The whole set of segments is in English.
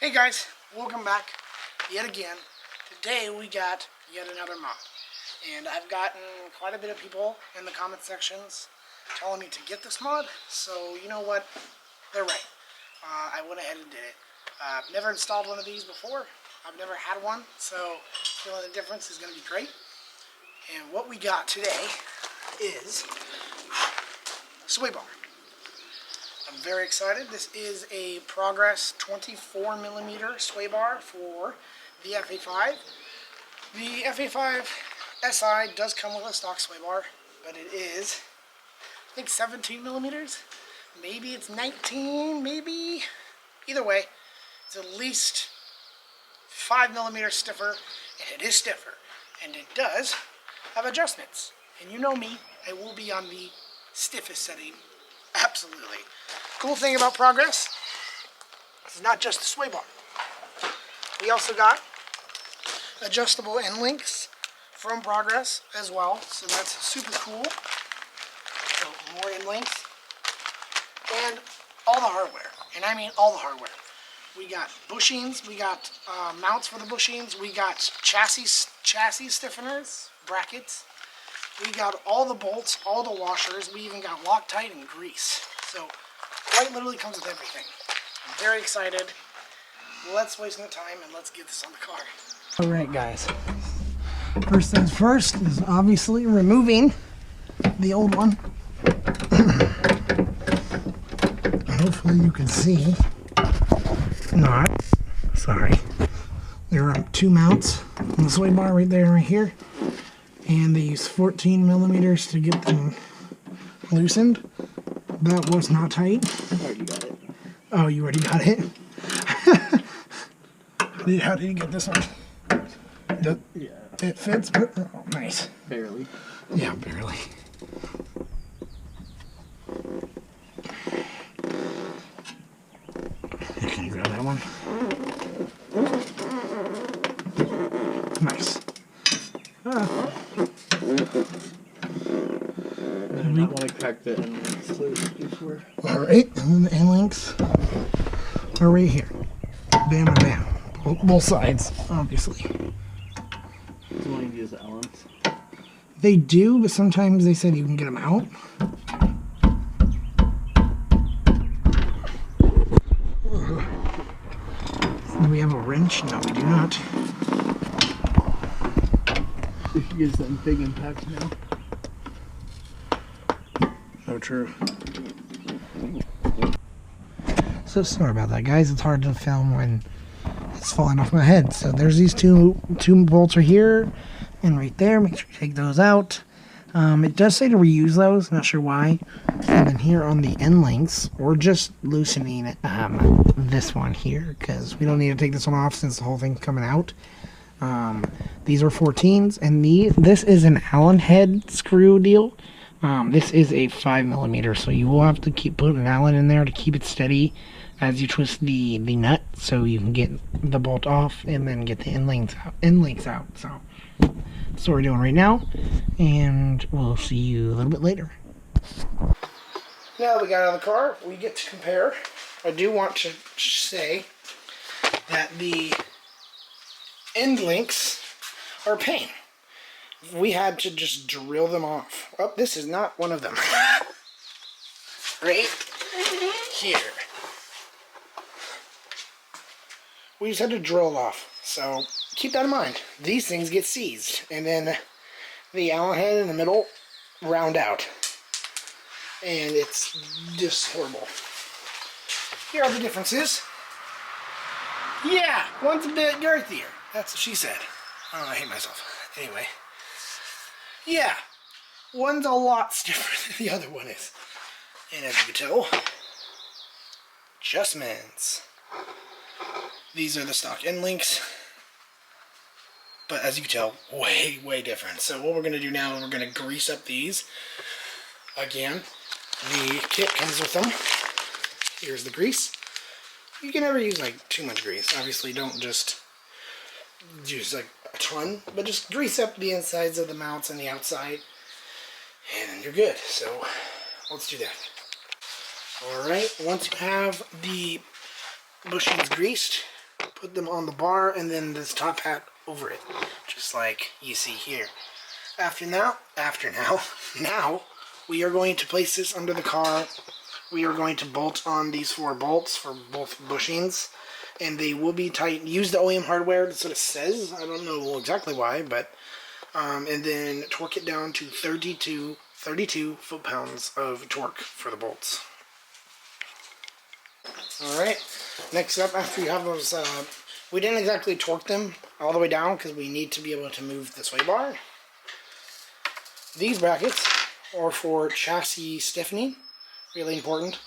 Hey guys, welcome back yet again. Today we got yet another mod. And I've gotten quite a bit of people in the comment sections telling me to get this mod. So you know what? They're right. I went ahead and did it. I've never installed one of these before. I've never had one. So feeling the difference is going to be great. And what we got today is sway bar. I'm very excited. This is a Progress 24mm sway bar for the Fa5. The Fa5 SI does come with a stock sway bar, but it is, I think, 17mm. Maybe it's 19, maybe. Either way, it's at least 5mm stiffer, and it is stiffer. And it does have adjustments. And you know me, I will be on the stiffest setting. Absolutely. Cool thing about Progress, it's not just the sway bar. We also got adjustable end links from Progress as well, so that's super cool. So more end links. And all the hardware, and I mean all the hardware. We got bushings, we got mounts for the bushings, we got chassis stiffeners, brackets. We got all the bolts, all the washers. We even got Loctite and grease. So quite literally comes with everything. I'm very excited. Let's waste no time and let's get this on the car. Alright guys. First things first is obviously removing the old one. Hopefully you can see. Not. Sorry. There are two mounts on the sway bar right there and right here. And they use 14mm to get them loosened. That was not tight. I already got it. Oh, you already got it? How did you get this one? Yeah. It fits, but oh, nice. Barely. Yeah, barely. Can you grab that one? Nice. I don't want to crack the end links loose before. Alright, and then the end links are right here. Bam and bam. Both sides, obviously. Do you want to use Allen's? They do, but sometimes they said you can get them out. Do we have a wrench? No, we do not. We should use them big impacts now. Oh, true. So sorry about that, guys. It's hard to film when it's falling off my head. So there's these two bolts right here and right there. Make sure you take those out. It does say to reuse those. Not sure why. And then here on the end links, we're just loosening this one here because we don't need to take this one off since the whole thing's coming out. These are 14s, and this is an Allen head screw deal. This is a 5mm, so you will have to keep putting an Allen in there to keep it steady as you twist the nut, so you can get the bolt off and then get the end links out. So that's what we're doing right now, and we'll see you a little bit later. Now that we got out of the car, we get to compare. I do want to say that the end links are a pain. We had to just drill them off. Oh, this is not one of them. Right here. We just had to drill off. So keep that in mind. These things get seized. And then the Allen head in the middle round out. And it's just horrible. Here are the differences. Yeah, one's a bit girthier. That's what she said. Oh, I hate myself. Anyway. Yeah, one's a lot stiffer than the other one is. And as you can tell, adjustments. These are the stock end links. But as you can tell, way different. So what we're going to do now is we're going to grease up these. Again, the kit comes with them. Here's the grease. You can never use like too much grease. Obviously don't just use like a ton, but just grease up the insides of the mounts and the outside, and you're good. So let's do that. Alright, once you have the bushings greased, put them on the bar, and then this top hat over it, just like you see here. Now we are going to place this under the car. We are going to bolt on these 4 bolts for both bushings, and they will be tight. Use the OEM hardware, that's what it says. I don't know exactly why, but and then torque it down to 32 foot-pounds of torque for the bolts. Alright, next up, after you have those, we didn't exactly torque them all the way down because we need to be able to move the sway bar. These brackets are for chassis stiffening, really important.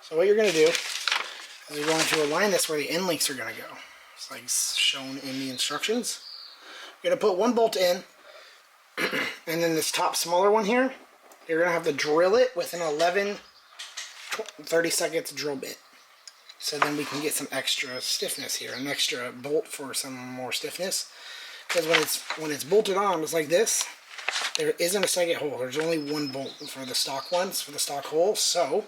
So what you're going to do is you're going to align this where the end links are going to go. It's like shown in the instructions. You're going to put 1 bolt in, and then this top smaller one here, you're going to have to drill it with an 30 seconds drill bit. So then we can get some extra stiffness here, an extra bolt for some more stiffness. Because when it's bolted on, it's like this. There isn't a second hole. There's only 1 bolt for the stock ones, for the stock hole. So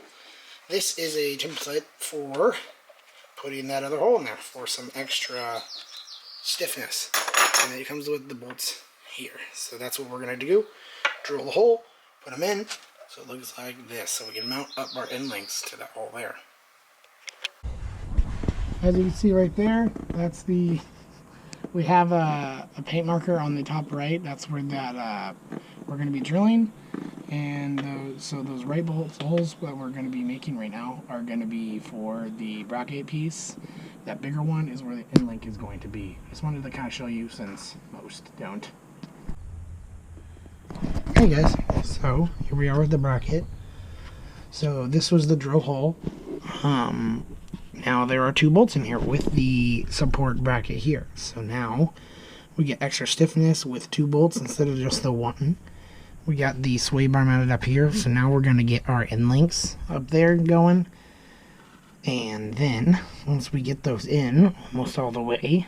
this is a template for putting that other hole in there for some extra stiffness. And then it comes with the bolts here. So that's what we're going to do. Drill the hole, put them in, so it looks like this. So we can mount up our end links to that hole there. As you can see right there, that's the... We have a paint marker on the top right. That's where that we're going to be drilling, and so those right holes that we're going to be making right now are going to be for the bracket piece. That bigger one is where the end link is going to be. Just wanted to kind of show you since most don't. Hey guys, so here we are with the bracket. So this was the drill hole. Now there are 2 bolts in here with the support bracket here. So now we get extra stiffness with 2 bolts instead of just the 1. We got the sway bar mounted up here. So now we're going to get our end links up there going. And then once we get those in almost all the way,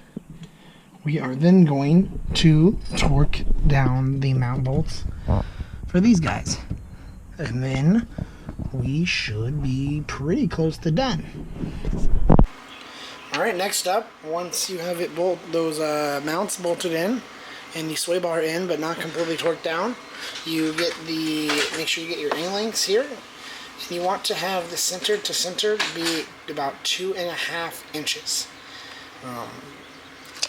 we are then going to torque down the mount bolts for these guys. And then we should be pretty close to done. Alright, next up, once you have those mounts bolted in and the sway bar in but not completely torqued down, you make sure you get your end links here, and you want to have the center to center be about 2.5 inches. I'll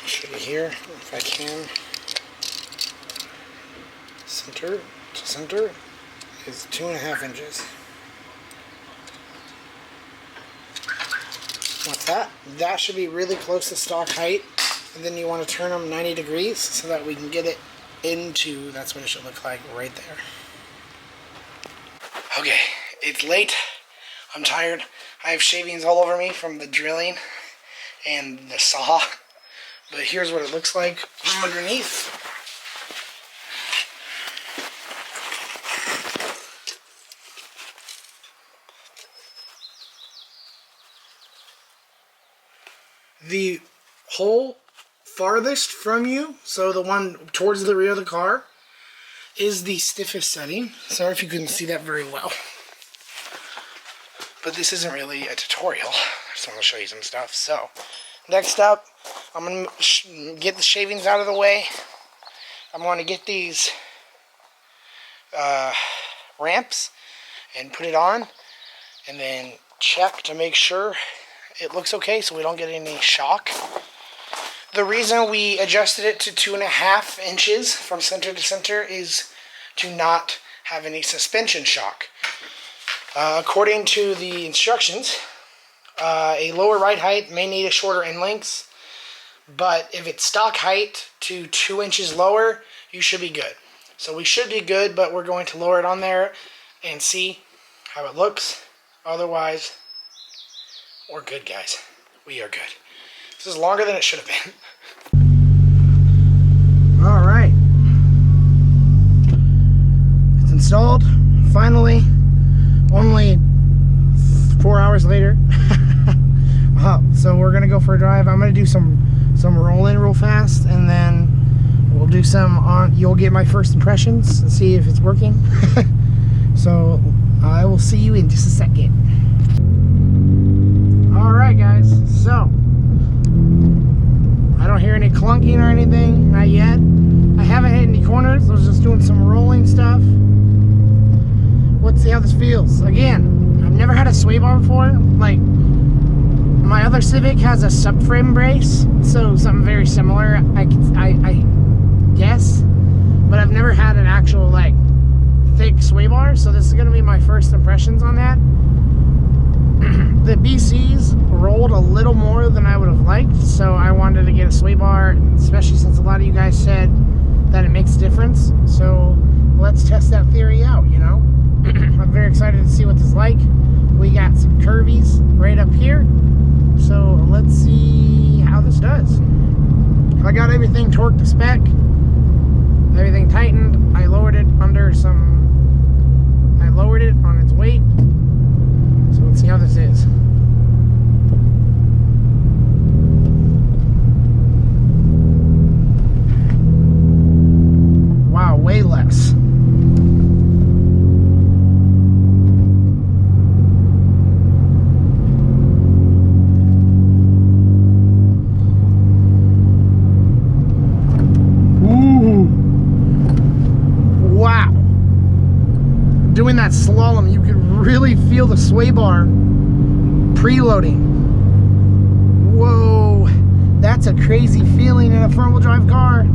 show you here if I can. Center to center is 2.5 inches. Like that. That should be really close to stock height, and then you want to turn them 90 degrees so that we can get it into, that's what it should look like right there. Okay, it's late. I'm tired. I have shavings all over me from the drilling and the saw, but here's what it looks like from underneath. The hole farthest from you, so the one towards the rear of the car, is the stiffest setting. Sorry if you couldn't see that very well. But this isn't really a tutorial. I just want to show you some stuff. So, next up, I'm going to get the shavings out of the way. I'm going to get these ramps and put it on, and then check to make sure it looks okay so we don't get any shock. The reason we adjusted it to 2.5 inches from center to center is to not have any suspension shock. According to the instructions, a lower ride height may need a shorter end lengths, but if it's stock height to 2 inches lower, you should be good. So we should be good, but we're going to lower it on there and see how it looks. Otherwise, we're good, guys. We are good. This is longer than it should have been. Alright. It's installed, finally. Only 4 hours later. So we're going to go for a drive. I'm going to do some rolling real fast, and then we'll do some on... You'll get my first impressions and see if it's working. So I will see you in just a second. Alright guys, so clunking or anything, not yet. I haven't hit any corners. I was just doing some rolling stuff. Let's see how this feels. Again, I've never had a sway bar before. Like, my other Civic has a subframe brace, so something very similar, I guess. But I've never had an actual, like, thick sway bar, so this is going to be my first impressions on that. The BCs rolled a little more than I would have liked, so I wanted to get a sway bar, especially since a lot of you guys said that it makes a difference. So let's test that theory out, you know. I'm very excited to see what this is like. We got some curvies right up here, so let's see how this does. I got everything torqued to spec, everything tightened. I lowered it under some, I lowered it on its weight. So let's see how this is. Wow, way less. Ooh. Wow. Doing that slalom, you could really feel the sway bar preloading. Whoa, that's a crazy feeling in a front-wheel drive car.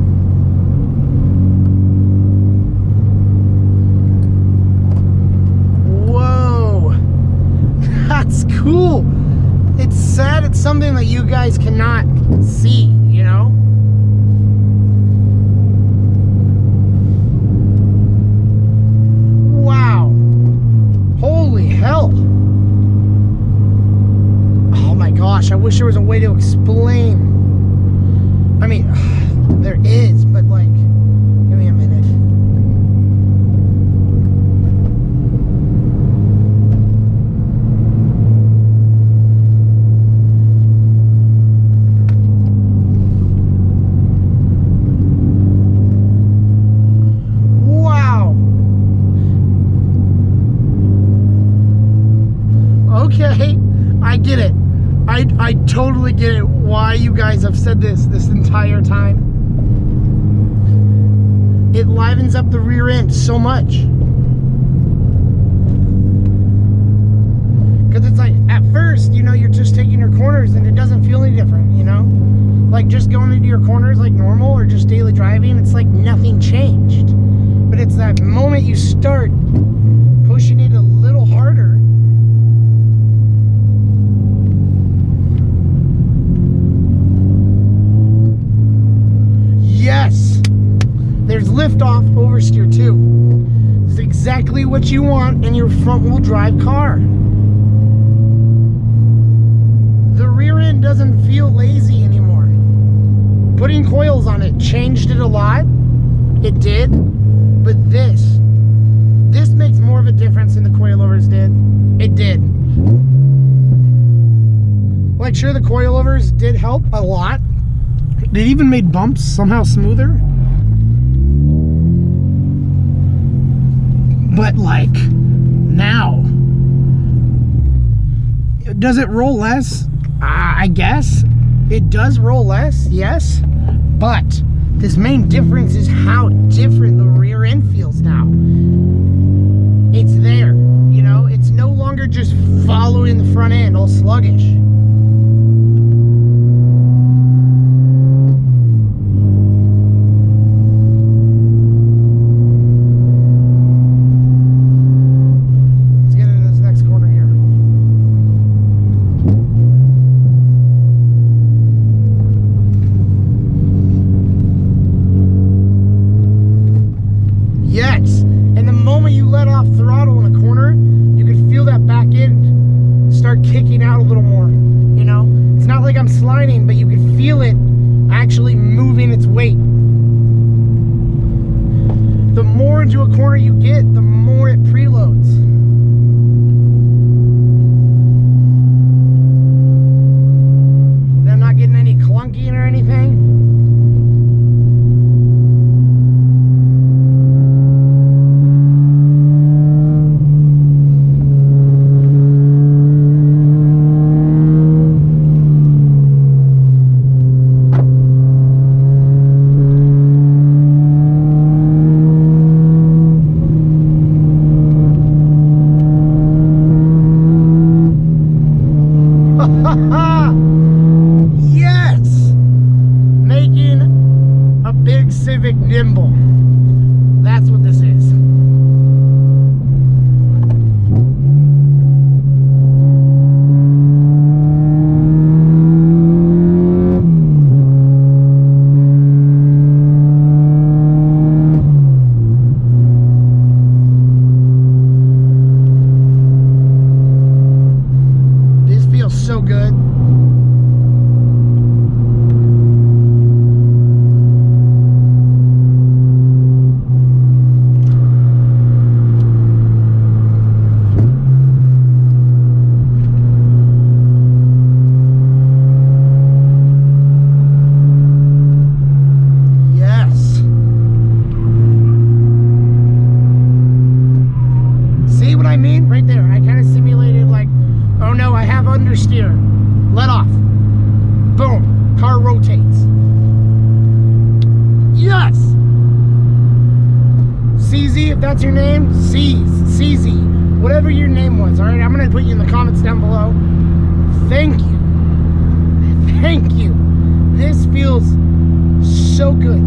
Whoa, that's cool. It's sad it's something that you guys cannot see, you know? Wow. Holy hell. Oh my gosh, I wish there was a way to explain. I mean, there is, but like, give me a minute. Okay, I get it. I totally get it why you guys have said this entire time. It livens up the rear end so much. Because it's like, at first, you know, you're just taking your corners and it doesn't feel any different, you know? Like just going into your corners like normal or just daily driving, it's like nothing changed. But it's that moment you start pushing it a little harder, yes, there's liftoff oversteer too. It's exactly what you want in your front-wheel drive car. The rear end doesn't feel lazy anymore. Putting coils on it changed it a lot. It did, but this makes more of a difference than the coilovers did. It did. Like, sure, the coilovers did help a lot. It even made bumps somehow smoother. But like, now, does it roll less? I guess. It does roll less, yes. But this main difference is how different the rear end feels now. It's there, you know? It's no longer just following the front end all sluggish. Kicking out a little more, you know? It's not like I'm sliding, but you can feel it actually moving its weight. The more into a corner you get, the more it preloads. And I'm not getting any clunking or anything. nimble. That's what this is. This feels so good. Right there, I kind of simulated like, oh no, I have understeer. Let off. Boom. Car rotates. Yes. CZ, if that's your name, CZ, whatever your name was. All right, I'm gonna put you in the comments down below. Thank you. Thank you. This feels so good.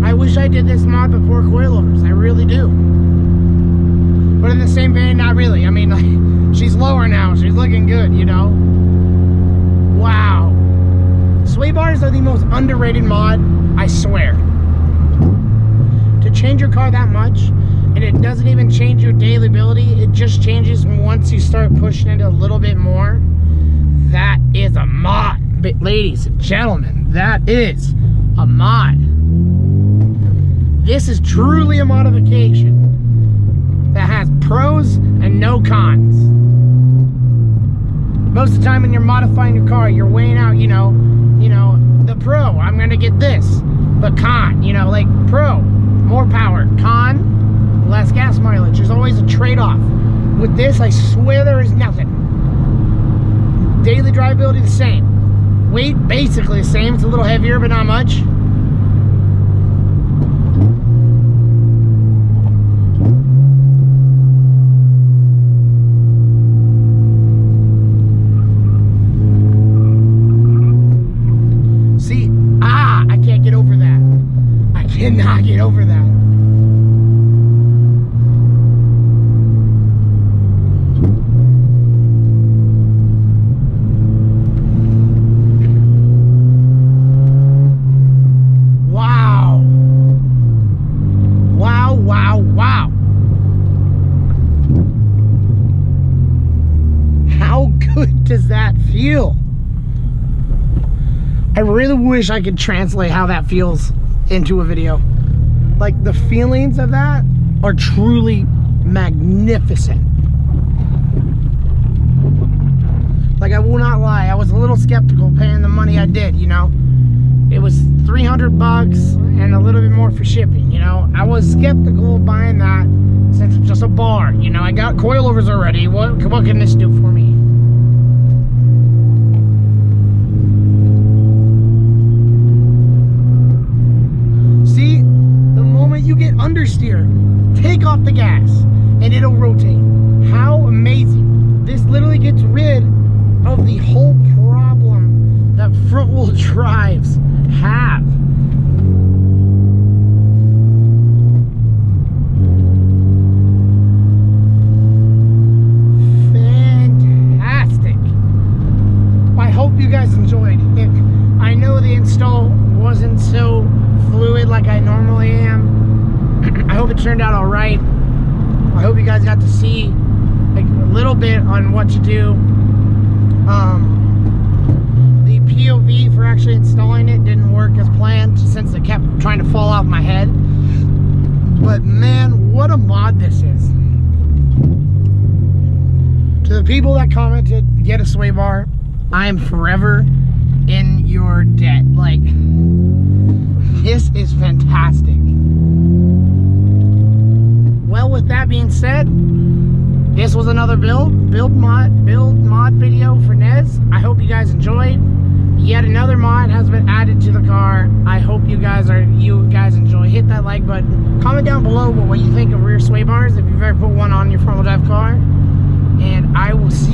I wish I did this mod before coilovers. I really do. But in the same vein, not really. I mean, like, she's lower now. She's looking good, you know? Wow. Sway bars are the most underrated mod, I swear. To change your car that much, and it doesn't even change your daily ability, it just changes once you start pushing it a little bit more. That is a mod. But ladies and gentlemen, that is a mod. This is truly a modification that has pros and no cons. Most of the time when you're modifying your car, you're weighing out, you know, the pro, I'm gonna get this. But con, you know, like pro, more power. Con, less gas mileage. There's always a trade-off. With this, I swear there is nothing. Daily drivability the same. Weight, basically the same. It's a little heavier, but not much. Cannot get over that. Wow. Wow, wow, wow. How good does that feel? I really wish I could translate how that feels into a video. Like, the feelings of that are truly magnificent. Like, I will not lie, I was a little skeptical paying the money I did, you know. It was $300 and a little bit more for shipping, you know. I was skeptical buying that since it's just a bar, you know. I got coilovers already. What can this do for me? You get understeer, take off the gas, and it'll rotate. How amazing. This literally gets rid of the whole problem that front wheel drives have. Fantastic. I hope you guys enjoyed. I know the install wasn't so fluid like I normally am. I hope it turned out all right. I hope you guys got to see like a little bit on what to do. The POV for actually installing it didn't work as planned since it kept trying to fall off my head. But man, what a mod this is. To the people that commented, get a sway bar, I am forever in your debt. Like, this is fantastic. Well, with that being said, this was another build mod video for Nez. I hope you guys enjoyed. Yet another mod has been added to the car. I hope you guys enjoy. Hit that like button. Comment down below what you think of rear sway bars if you've ever put one on your front wheel drive car. And I will see